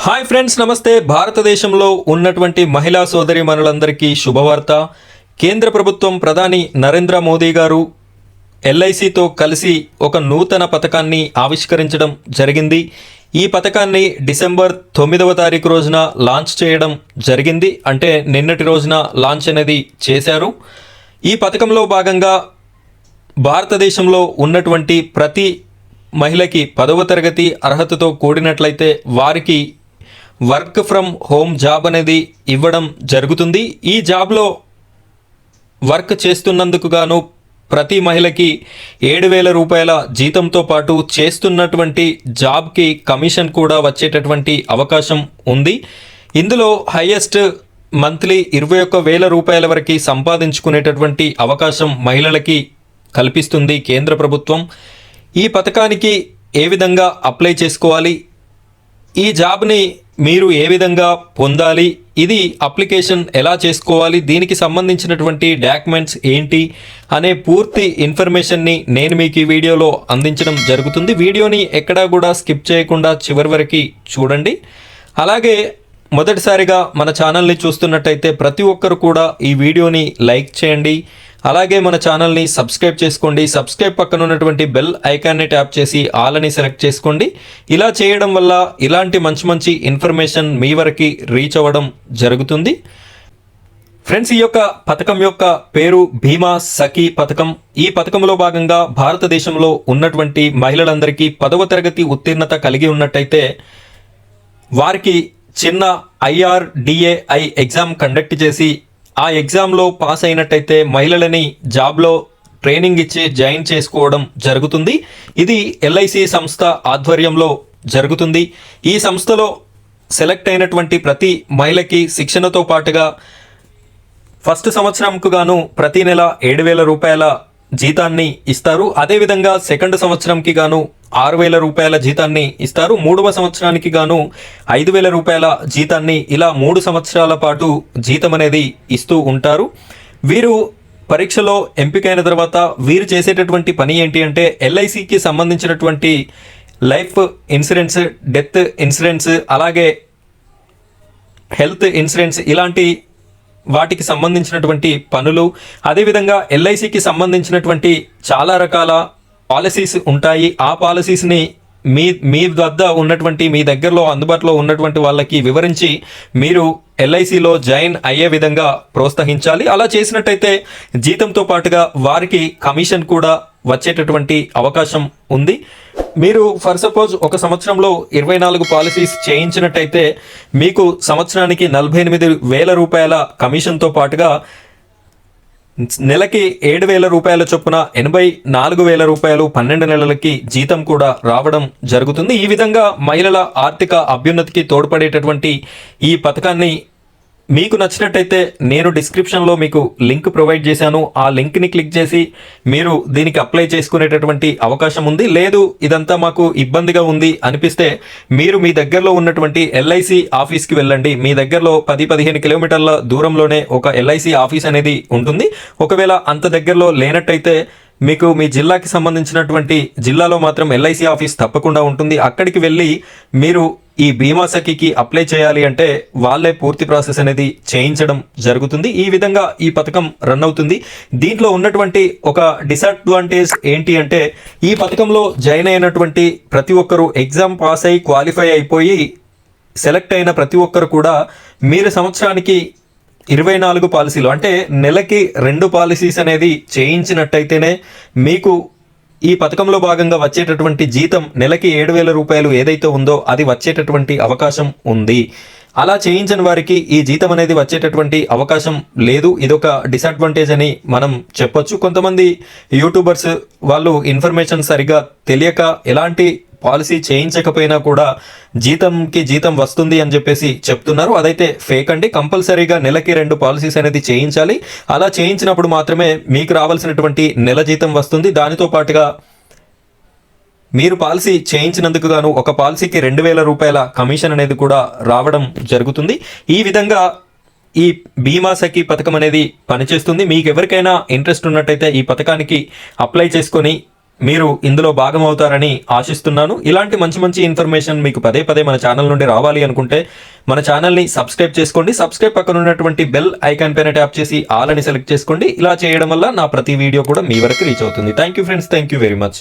Hi friends, నమస్తే. భారతదేశంలో ఉన్నటువంటి మహిళా సోదరీమణులందరికీ శుభవార్త. కేంద్ర ప్రభుత్వం ప్రధాని నరేంద్ర మోదీ గారు ఎల్ఐసితో కలిసి ఒక నూతన పథకాన్ని ఆవిష్కరించడం జరిగింది. ఈ పథకాన్ని డిసెంబర్ 9వ తారీఖు రోజున లాంచ్ చేయడం జరిగింది. అంటే నిన్నటి రోజున లాంచ్ అనేది చేశారు. ఈ పథకంలో భాగంగా భారతదేశంలో ఉన్నటువంటి ప్రతి మహిళకి 10వ తరగతి అర్హతతో కూడినట్లయితే వారికి వర్క్ ఫ్రమ్ హోమ్ జాబ్ అనేది ఇవ్వడం జరుగుతుంది. ఈ జాబ్లో వర్క్ చేస్తున్నందుకు గాను ప్రతి మహిళకి 7,000 రూపాయల జీతంతో పాటు చేస్తున్నటువంటి జాబ్కి కమిషన్ కూడా వచ్చేటటువంటి అవకాశం ఉంది. ఇందులో హైయెస్ట్ మంత్లీ 21,000 రూపాయల వరకు సంపాదించుకునేటటువంటి అవకాశం మహిళలకి కల్పిస్తుంది కేంద్ర ప్రభుత్వం. ఈ పథకానికి ఏ విధంగా అప్లై చేసుకోవాలి, ఈ జాబ్ని మీరు ఏ విధంగా పొందాలి, ఇది అప్లికేషన్ ఎలా చేసుకోవాలి, దీనికి సంబంధించినటువంటి డాక్యుమెంట్స్ ఏంటి అనే పూర్తి ఇన్ఫర్మేషన్ని నేను మీకు ఈ వీడియోలో అందించడం జరుగుతుంది. వీడియోని ఎక్కడా కూడా స్కిప్ చేయకుండా చివరి వరకు చూడండి. అలాగే మొదటిసారిగా మన ఛానల్ని చూస్తున్నట్టయితే ప్రతి ఒక్కరు కూడా ఈ వీడియోని లైక్ చేయండి. అలాగే మన ఛానల్ని సబ్స్క్రైబ్ చేసుకోండి. సబ్స్క్రైబ్ పక్కన ఉన్నటువంటి బెల్ ఐకాన్ని ట్యాప్ చేసి ఆల్ అని సెలెక్ట్ చేసుకోండి. ఇలా చేయడం వల్ల ఇలాంటి మంచి మంచి ఇన్ఫర్మేషన్ మీ వరకు రీచ్ అవ్వడం జరుగుతుంది. ఫ్రెండ్స్, ఈ యొక్క పథకం యొక్క పేరు భీమా సఖీ పథకం. ఈ పథకంలో భాగంగా భారతదేశంలో ఉన్నటువంటి మహిళలందరికీ 10వ తరగతి ఉత్తీర్ణత కలిగి ఉన్నట్టయితే వారికి చిన్న IRDAI ఎగ్జామ్ కండక్ట్ చేసి ఆ ఎగ్జామ్లో పాస్ అయినట్టయితే మహిళలని జాబ్లో ట్రైనింగ్ ఇచ్చి జాయిన్ చేసుకోవడం జరుగుతుంది. ఇది LIC సంస్థ ఆధ్వర్యంలో జరుగుతుంది. ఈ సంస్థలో సెలెక్ట్ అయినటువంటి ప్రతి మహిళకి శిక్షణతో పాటుగా ఫస్ట్ సంవత్సరంకు గాను ప్రతి నెల 7,000 రూపాయల జీతాన్ని ఇస్తారు. అదేవిధంగా సెకండ్ సంవత్సరంకి గాను 6,000 రూపాయల జీతాన్ని ఇస్తారు. 3వ సంవత్సరానికి గాను 5,000 రూపాయల జీతాన్ని, ఇలా 3 సంవత్సరాల పాటు జీతం అనేది ఇస్తూ ఉంటారు. వీరు పరీక్షలో ఎంపికైన తర్వాత వీరు చేసేటటువంటి పని ఏంటి అంటే LICకి సంబంధించినటువంటి లైఫ్ ఇన్సూరెన్స్, డెత్ ఇన్సూరెన్స్, అలాగే హెల్త్ ఇన్సూరెన్స్ ఇలాంటి వాటికి సంబంధించినటువంటి పనులు, అదేవిధంగా LICకి సంబంధించినటువంటి చాలా రకాల పాలసీస్ ఉంటాయి. ఆ పాలసీస్ని మీ వద్ద ఉన్నటువంటి మీ దగ్గరలో అందుబాటులో ఉన్నటువంటి వాళ్ళకి వివరించి మీరు LICలో జాయిన్ అయ్యే విధంగా ప్రోత్సహించాలి. అలా చేసినట్టయితే జీతంతో పాటుగా వారికి కమిషన్ కూడా వచ్చేటటువంటి అవకాశం ఉంది. మీరు ఫర్ సపోజ్ ఒక సంవత్సరంలో 24 పాలసీస్ చేయించినట్టయితే మీకు సంవత్సరానికి 48,000 రూపాయల కమిషన్తో పాటుగా నెలకి 7,000 రూపాయల చొప్పున 84,000 రూపాయలు 12 నెలలకి జీతం కూడా రావడం జరుగుతుంది. ఈ విధంగా మహిళల ఆర్థిక అభ్యున్నతికి తోడ్పడేటటువంటి ఈ పథకాన్ని మీకు నచ్చినట్టయితే నేను డిస్క్రిప్షన్లో మీకు లింక్ ప్రొవైడ్ చేశాను. ఆ లింక్ని క్లిక్ చేసి మీరు దీనికి అప్లై చేసుకునేటటువంటి అవకాశం ఉంది. లేదు ఇదంతా మాకు ఇబ్బందిగా ఉంది అనిపిస్తే మీరు మీ దగ్గరలో ఉన్నటువంటి LIC ఆఫీస్కి వెళ్ళండి. మీ దగ్గరలో 10-15 కిలోమీటర్ల దూరంలోనే ఒక LIC ఆఫీస్ అనేది ఉంటుంది. ఒకవేళ అంత దగ్గరలో లేనట్టయితే మీకు మీ జిల్లాకి సంబంధించినటువంటి జిల్లాలో మాత్రం LIC ఆఫీస్ తప్పకుండా ఉంటుంది. అక్కడికి వెళ్ళి మీరు ఈ బీమా సఖీకి అప్లై చేయాలి అంటే వాళ్ళే పూర్తి ప్రాసెస్ అనేది చేయించడం జరుగుతుంది. ఈ విధంగా ఈ పథకం రన్ అవుతుంది. దీంట్లో ఉన్నటువంటి ఒక డిసడ్వాంటేజ్ ఏంటి అంటే ఈ పథకంలో జాయిన్ అయినటువంటి ప్రతి ఒక్కరూ ఎగ్జామ్ పాస్ అయి క్వాలిఫై అయిపోయి సెలెక్ట్ అయిన ప్రతి ఒక్కరు కూడా మీరు సంవత్సరానికి 24 పాలసీలు అంటే నెలకి 2 పాలసీస్ అనేది చేయించినట్టయితేనే మీకు ఈ పథకంలో భాగంగా వచ్చేటటువంటి జీతం నెలకి 7,000 రూపాయలు ఏదైతే ఉందో అది వచ్చేటటువంటి అవకాశం ఉంది. అలా చేయించిన వారికి ఈ జీతం అనేది వచ్చేటటువంటి అవకాశం లేదు. ఇదొక డిసడ్వాంటేజ్ అని మనం చెప్పొచ్చు. కొంతమంది యూట్యూబర్స్ వాళ్ళు ఇన్ఫర్మేషన్ సరిగా తెలియక ఎలాంటి పాలసీ చేయించకపోయినా కూడా జీతం వస్తుంది అని చెప్పేసి చెప్తున్నారు. అదైతే ఫేక్ అండి. కంపల్సరీగా నెలకి 2 పాలసీస్ అనేది చేయించాలి. అలా చేయించినప్పుడు మాత్రమే మీకు రావాల్సినటువంటి నెల జీతం వస్తుంది. దానితో పాటుగా మీరు పాలసీ చేయించినందుకు గాను ఒక పాలసీకి 2,000 రూపాయల కమిషన్ అనేది కూడా రావడం జరుగుతుంది. ఈ విధంగా ఈ బీమా సఖీ పథకం అనేది పనిచేస్తుంది. మీకు ఎవరికైనా ఇంట్రెస్ట్ ఉన్నట్టయితే ఈ పథకానికి అప్లై చేసుకొని మీరు ఇందులో భాగం అవుతారని ఆశిస్తున్నాను. ఇలాంటి మంచి మంచి ఇన్ఫర్మేషన్ మీకు పదే పదే మన ఛానల్ నుండి రావాలి అనుకుంటే మన ఛానల్ని సబ్స్క్రైబ్ చేసుకోండి. సబ్స్క్రైబ్ పక్కన ఉన్నటువంటి బెల్ ఐకాన్ పైన ట్యాప్ చేసి ఆల్ అని సెలెక్ట్ చేసుకోండి. ఇలా చేయడం వల్ల నా ప్రతి వీడియో కూడా మీ వరకు రీచ్ అవుతుంది. Thank you friends, thank you very much.